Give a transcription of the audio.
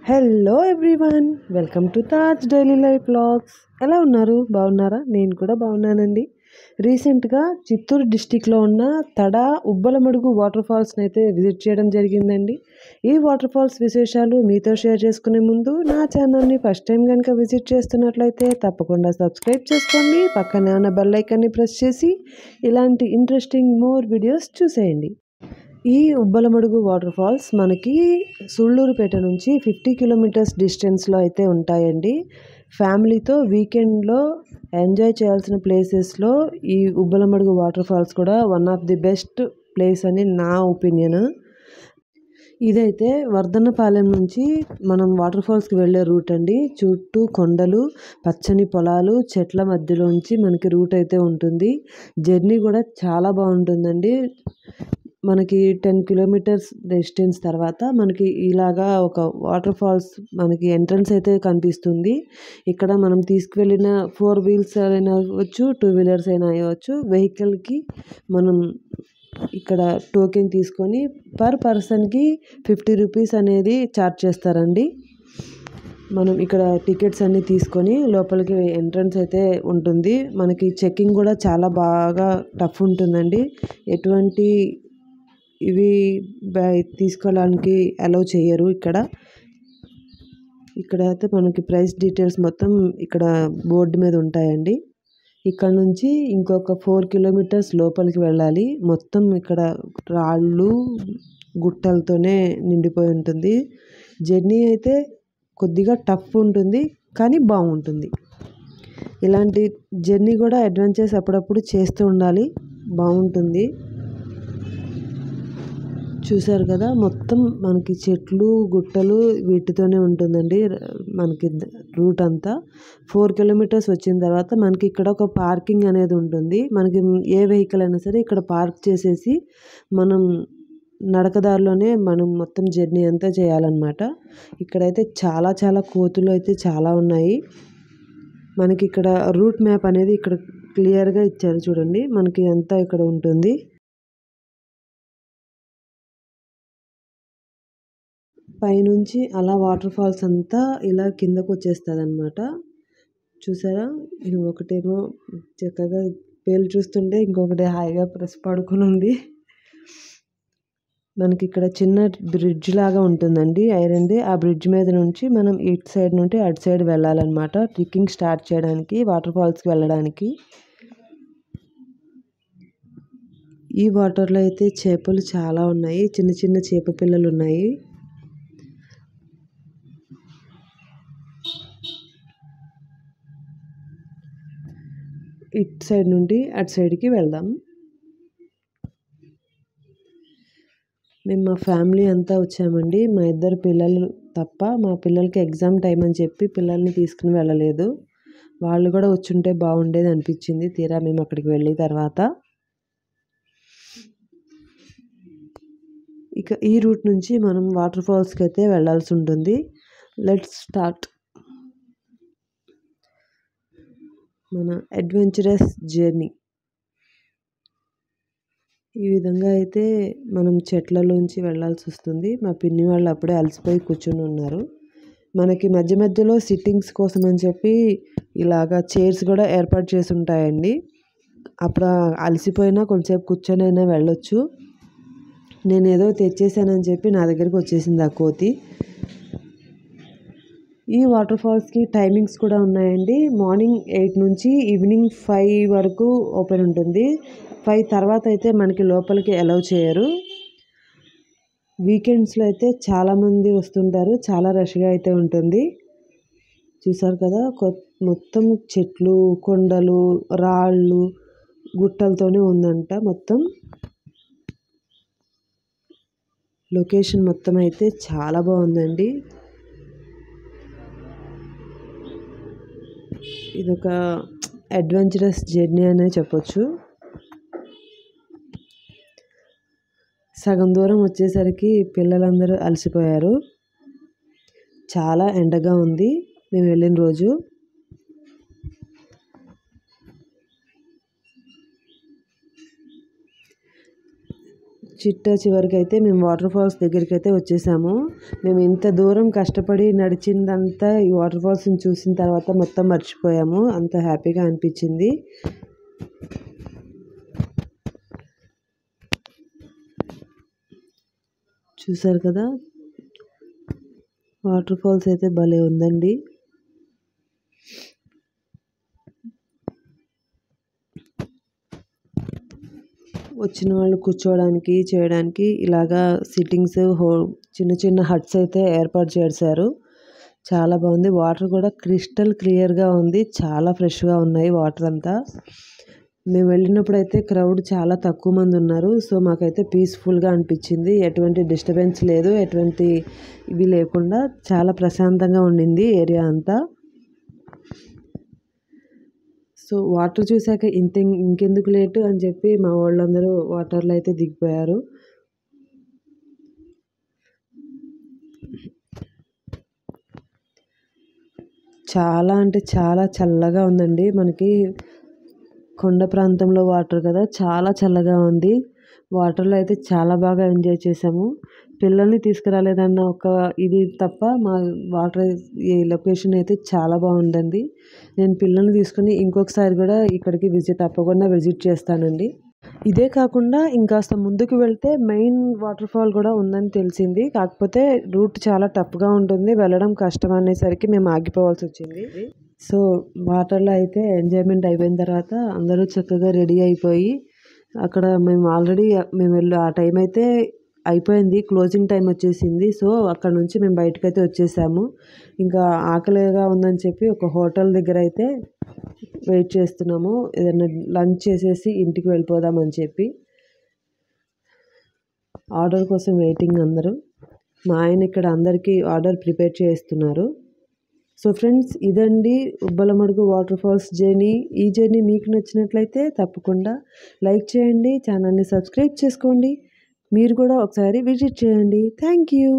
Hello everyone, welcome to Taj daily life vlogs. ఎలా ఉన్నారు? బాగున్నారా? నేను కూడా బాగున్నానండి. రీసెంట్గా చిత్తూరు డిస్టిక్లో ఉన్న తడ ఉబ్బలమడుగు వాటర్ ఫాల్స్ని అయితే విజిట్ చేయడం జరిగిందండి. ఈ వాటర్ ఫాల్స్ విశేషాలు మీతో షేర్ చేసుకునే ముందు నా ఛానల్ని ఫస్ట్ టైం కనుక విజిట్ చేస్తున్నట్లయితే తప్పకుండా సబ్స్క్రైబ్ చేసుకోండి. పక్కనే ఉన్న బెల్ ఐకాన్ని ప్రెస్ చేసి ఇలాంటి ఇంట్రెస్టింగ్ మోర్ వీడియోస్ చూసేయండి. ఈ ఉబ్బలమడుగు వాటర్ ఫాల్స్ మనకి సుళ్ళూరుపేట నుంచి 50 కిలోమీటర్స్ డిస్టెన్స్లో అయితే ఉంటాయండి. ఫ్యామిలీతో వీకెండ్లో ఎంజాయ్ చేయాల్సిన ప్లేసెస్లో ఈ ఉబ్బలమడుగు వాటర్ ఫాల్స్ కూడా one of the best place అని నా ఒపీనియన్. ఇదైతే వర్ధన్నపాలెం నుంచి మనం వాటర్ ఫాల్స్కి వెళ్ళే రూట్ అండి. చుట్టూ కొండలు, పచ్చని పొలాలు, చెట్ల మధ్యలోంచి మనకి రూట్ అయితే ఉంటుంది. జర్నీ కూడా చాలా బాగుంటుందండి. మనకి 10 కిలోమీటర్స్ డిస్టెన్స్ తర్వాత మనకి ఇలాగా ఒక వాటర్ ఫాల్స్ మనకి ఎంట్రన్స్ అయితే కనిపిస్తుంది. ఇక్కడ మనం తీసుకువెళ్ళిన 4 వీల్స్ అయినా అవ్వచ్చు, 2 వీలర్స్ అయినా అవ్వచ్చు. వెహికల్కి మనం ఇక్కడ టోకెన్ తీసుకొని పర్ పర్సన్కి 50 రూపీస్ అనేది ఛార్జ్ చేస్తారండి. మనం ఇక్కడ టికెట్స్ అన్నీ తీసుకొని లోపలికి ఎంట్రన్స్ అయితే ఉంటుంది. మనకి చెక్కింగ్ కూడా చాలా బాగా టఫ్ ఉంటుందండి. ఎటువంటి ఇవి తీసుకోవడానికి అలౌ చేయరు. ఇక్కడ అయితే మనకి ప్రైస్ డీటెయిల్స్ మొత్తం ఇక్కడ బోర్డు మీద ఉంటాయండి. ఇక్కడ నుంచి ఇంకొక 4 కిలోమీటర్స్ లోపలికి వెళ్ళాలి. మొత్తం ఇక్కడ రాళ్ళు, గుట్టలతోనే నిండిపోయి ఉంటుంది. జర్నీ అయితే కొద్దిగా టఫ్ ఉంటుంది, కానీ బాగుంటుంది. ఇలాంటి జర్నీ కూడా అడ్వెంచర్స్ అప్పుడప్పుడు చేస్తూ ఉండాలి, బాగుంటుంది. చూసారు కదా, మొత్తం మనకి చెట్లు, గుట్టలు వీటితోనే ఉంటుందండి మనకి రూట్ అంతా. 4 కిలోమీటర్స్ వచ్చిన తర్వాత మనకి ఇక్కడ ఒక పార్కింగ్ అనేది ఉంటుంది. మనకి ఏ వెహికల్ అయినా సరే ఇక్కడ పార్క్ చేసేసి మనం నడకదారిలోనే మనం మొత్తం జర్నీ అంతా చేయాలన్నమాట. ఇక్కడైతే చాలా చాలా కోతులు అయితే చాలా ఉన్నాయి. మనకి ఇక్కడ రూట్ మ్యాప్ అనేది ఇక్కడ క్లియర్గా ఇచ్చారు చూడండి. మనకి అంతా ఇక్కడ ఉంటుంది. పైనుంచి అలా వాటర్ ఫాల్స్ అంతా ఇలా కిందకు వచ్చేస్తుంది అన్నమాట. చూసారా, ఇది ఒకటేమో చక్కగా పేలు చూస్తుంటే ఇంకొకటి హాయిగా పడుకుని ఉంది. మనకి ఇక్కడ చిన్న బ్రిడ్జ్ లాగా ఉంటుందండి, ఐరన్ది. ఆ బ్రిడ్జ్ మీద నుంచి మనం ఇటు సైడ్ నుండి అటు సైడ్ వెళ్ళాలన్నమాట, ట్రెక్కింగ్ స్టార్ట్ చేయడానికి, వాటర్ ఫాల్స్కి వెళ్ళడానికి. ఈ వాటర్లో అయితే చేపలు చాలా ఉన్నాయి, చిన్న చిన్న చేప పిల్లలు ఉన్నాయి. ఇటు సైడ్ నుండి అటు సైడ్కి వెళ్దాం. మేము మా ఫ్యామిలీ అంతా వచ్చామండి. మా 2 పిల్లలు తప్ప. మా పిల్లలకి ఎగ్జామ్ టైం అని చెప్పి పిల్లల్ని తీసుకుని వెళ్ళలేదు. వాళ్ళు కూడా వచ్చుంటే బాగుండేది అనిపించింది తీరా మేము అక్కడికి వెళ్ళిన తర్వాత. ఇక ఈ రూట్ నుంచి మనం వాటర్ ఫాల్స్కి అయితే వెళ్ళాల్సి ఉంటుంది. లెట్స్ స్టార్ట్ మన అడ్వెంచరస్ జర్నీ. ఈ విధంగా అయితే మనం చెట్లలోంచి వెళ్ళాల్సి వస్తుంది. మా పిన్ని వాళ్ళు అప్పుడే అలసిపోయి కూర్చొని ఉన్నారు. మనకి మధ్య మధ్యలో సిట్టింగ్స్ కోసం అని చెప్పి ఇలాగా చైర్స్ కూడా ఏర్పాటు చేసి ఉంటాయండి. అప్పుడు అలసిపోయినా కొంచెంసేపు కూర్చొని అయినా వెళ్ళొచ్చు. నేను ఏదో తెచ్చేసానని చెప్పి నా దగ్గరికి వచ్చేసింది ఆ కోతి. ఈ వాటర్ ఫాల్స్కి టైమింగ్స్ కూడా ఉన్నాయండి. మార్నింగ్ 8 నుంచి ఈవినింగ్ 5 వరకు ఓపెన్ ఉంటుంది. 5 తర్వాత అయితే మనకి లోపలికి అలౌ చేయరు. వీకెండ్స్లో అయితే చాలామంది వస్తుంటారు, చాలా రష్గా అయితే ఉంటుంది. చూసారు కదా, మొత్తం చెట్లు, కొండలు, రాళ్ళు, గుట్టలతోనే ఉందంట మొత్తం. లొకేషన్ మొత్తం అయితే చాలా బాగుందండి. ఇదొక అడ్వెంచరస్ జర్నీ అనే చెప్పొచ్చు. సగం దూరం వచ్చేసరికి పిల్లలందరూ అలసిపోయారు. చాలా ఎండగా ఉంది మేము వెళ్ళిన రోజు. చివరికి అయితే మేము వాటర్ ఫాల్స్ దగ్గరికి అయితే వచ్చేసాము. మేము ఇంత దూరం కష్టపడి నడిచిందంతా ఈ వాటర్ ఫాల్స్ని చూసిన తర్వాత మొత్తం మర్చిపోయాము. అంత హ్యాపీగా అనిపించింది. చూసారు కదా, వాటర్ ఫాల్స్ అయితే భలే ఉందండి. వచ్చిన వాళ్ళు కూర్చోవడానికి చేయడానికి ఇలాగా సిట్టింగ్స్ చిన్న చిన్న హట్స్ అయితే ఏర్పాటు చేశారు. చాలా బాగుంది. వాటర్ కూడా క్రిస్టల్ క్లియర్గా ఉంది. చాలా ఫ్రెష్గా ఉన్నాయి వాటర్ అంతా. మేము వెళ్ళినప్పుడు అయితే క్రౌడ్ చాలా తక్కువ మంది ఉన్నారు. సో మాకైతే పీస్ఫుల్గా అనిపించింది. ఎటువంటి డిస్టర్బెన్స్ లేదు, ఎటువంటి ఇవి లేకుండా చాలా ప్రశాంతంగా ఉండింది ఏరియా అంతా. సో వాటర్ చూసాక ఇంకెందుకు లేటు అని చెప్పి మా వాళ్ళందరూ వాటర్లో అయితే దిగిపోయారు. చాలా అంటే చాలా చల్లగా ఉందండి. మనకి కొండ ప్రాంతంలో వాటర్ కదా, చాలా చల్లగా ఉంది. వాటర్లో అయితే చాలా బాగా ఎంజాయ్ చేసాము. పిల్లల్ని తీసుకురాలేదన్న ఒక ఇది తప్ప మా వాటర్ ఈ లొకేషన్ అయితే చాలా బాగుందండి. నేను పిల్లల్ని తీసుకుని ఇంకొకసారి కూడా ఇక్కడికి తప్పకుండా విజిట్ చేస్తానండి. ఇదే కాకుండా ఇంకాస్త ముందుకు వెళ్తే మెయిన్ వాటర్ ఫాల్ కూడా ఉందని తెలిసింది. కాకపోతే రూట్ చాలా టఫ్గా ఉంటుంది, వెళ్ళడం కష్టం అనేసరికి మేము ఆగిపోవాల్సి వచ్చింది. సో వాటర్లో అయితే ఎంజాయ్మెంట్ అయిపోయిన తర్వాత అందరూ చక్కగా రెడీ అయిపోయి అక్కడ మేము ఆ టైం అయితే అయిపోయింది, క్లోజింగ్ టైం వచ్చేసింది. సో అక్కడ నుంచి మేము బయటకైతే వచ్చేసాము. ఇంకా ఆకలిగా ఉందని చెప్పి ఒక హోటల్ దగ్గర అయితే వెయిట్ చేస్తున్నాము. ఏదైనా లంచ్ చేసేసి ఇంటికి వెళ్ళిపోదామని చెప్పి ఆర్డర్ కోసం వెయిటింగ్ అందరూ. మా ఆయన ఇక్కడ అందరికీ ఆర్డర్ ప్రిపేర్ చేస్తున్నారు. సో ఫ్రెండ్స్, ఇదండి ఉబ్బలమడుగు వాటర్ ఫాల్స్ జర్నీ. ఈ జర్నీ మీకు నచ్చినట్లయితే తప్పకుండా లైక్ చేయండి, ఛానల్ని సబ్స్క్రైబ్ చేసుకోండి. మీరు కూడా ఒకసారి విజిట్ చేయండి. Thank you.